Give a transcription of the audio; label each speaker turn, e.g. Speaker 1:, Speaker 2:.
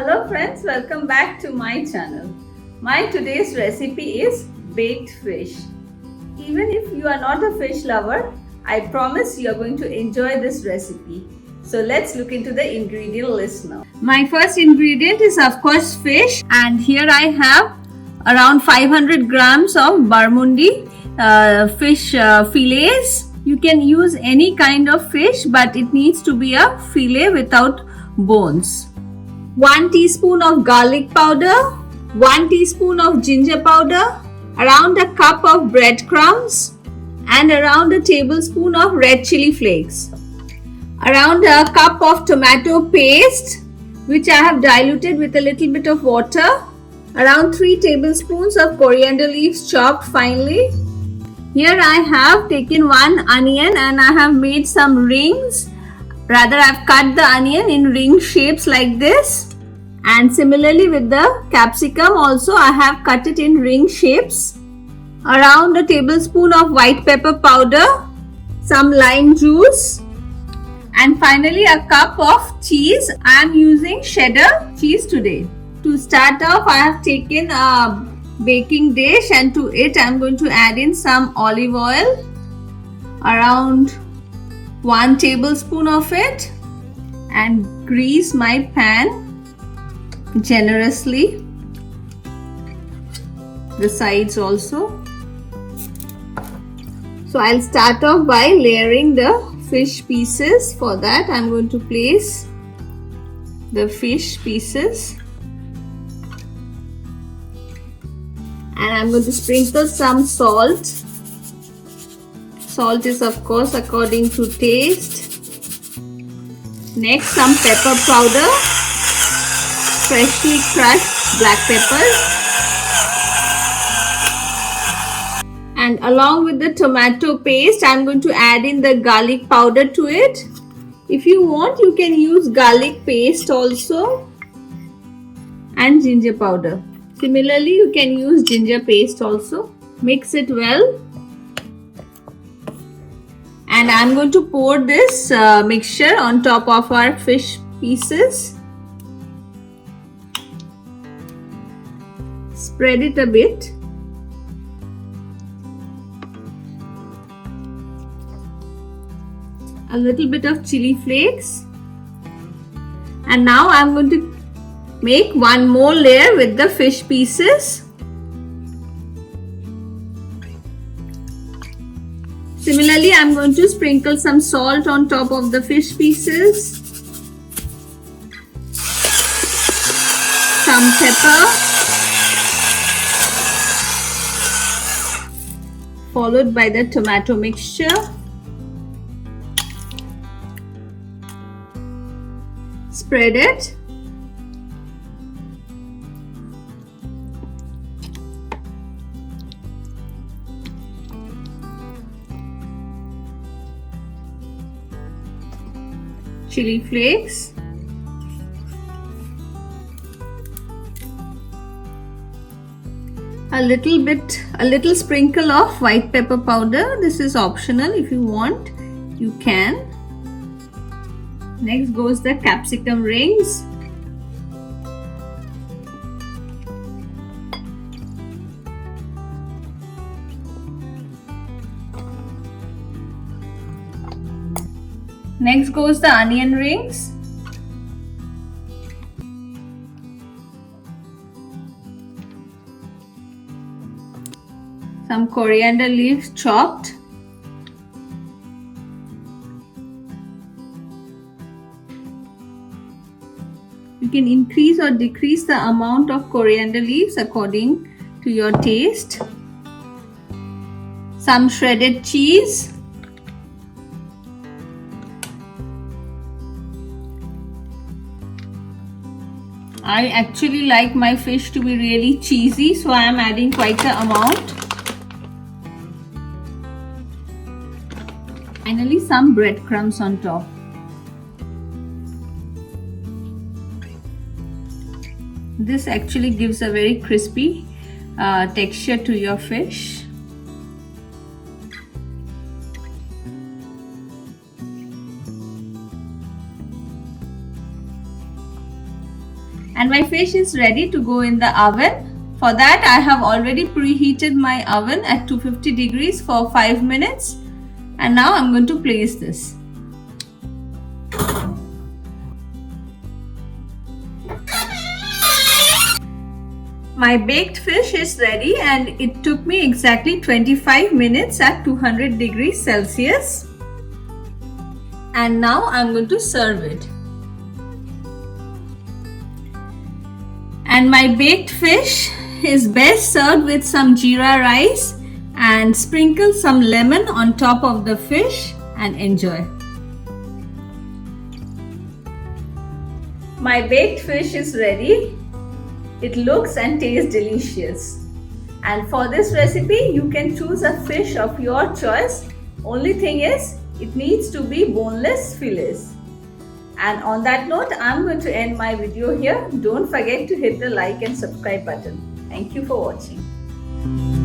Speaker 1: Hello friends, welcome back to my channel. My today's recipe is baked fish. Even if you are not a fish lover, I promise you are going to enjoy this recipe. So let's look into the ingredient list now. My first ingredient is of course fish, and here I have around 500 grams of Barramundi fish fillets. You can use any kind of fish, but it needs to be a fillet without bones. 1 teaspoon of garlic powder, 1 teaspoon of ginger powder, around a cup of breadcrumbs, and around a tablespoon of red chili flakes. Around a cup of tomato paste, which I have diluted with a little bit of water. Around 3 tablespoons of coriander leaves chopped finely. Here I have taken 1 onion and I have made some rings. Rather, I've cut the onion in ring shapes like this. And similarly with the capsicum also, I have cut it in ring shapes. Around a tablespoon of white pepper powder, some lime juice, and finally a cup of cheese. I am using cheddar cheese today. To start off, I have taken a baking dish, and to it I am going to add in some olive oil, around 1 tablespoon of it, and grease my pan generously, the sides also. So I'll start off by layering the fish pieces. For that I'm going to place the fish pieces, and I'm going to sprinkle some salt. Salt is of course according to taste. Next, some pepper powder, freshly crushed black pepper, and along with the tomato paste I'm going to add in the garlic powder to it. If you want, you can use garlic paste also, and ginger powder. Similarly, you can use ginger paste also. Mix it well. And I'm going to pour this mixture on top of our fish pieces. Spread it a bit. A little bit of chili flakes. And now I'm going to make one more layer with the fish pieces. Similarly, I'm going to sprinkle some salt on top of the fish pieces, some pepper, followed by the tomato mixture. Spread it. Chili flakes, a little sprinkle of white pepper powder. This is optional. If you want, you can. Next goes the capsicum rings. Next goes the onion rings. Some coriander leaves chopped. You can increase or decrease the amount of coriander leaves according to your taste. Some shredded cheese. I actually like my fish to be really cheesy, so I am adding quite an amount. Finally, some breadcrumbs on top. This actually gives a very crispy texture to your fish. And my fish is ready to go in the oven. For that, I have already preheated my oven at 250 degrees for 5 minutes. And now I'm going to place this. My baked fish is ready and it took me exactly 25 minutes at 200 degrees Celsius. And now I'm going to serve it. And my baked fish is best served with some jeera rice and sprinkle some lemon on top of the fish and enjoy. My baked fish is ready. It looks and tastes delicious. And for this recipe, you can choose a fish of your choice. Only thing is, it needs to be boneless fillets. And on that note, I'm going to end my video here. Don't forget to hit the like and subscribe button. Thank you for watching.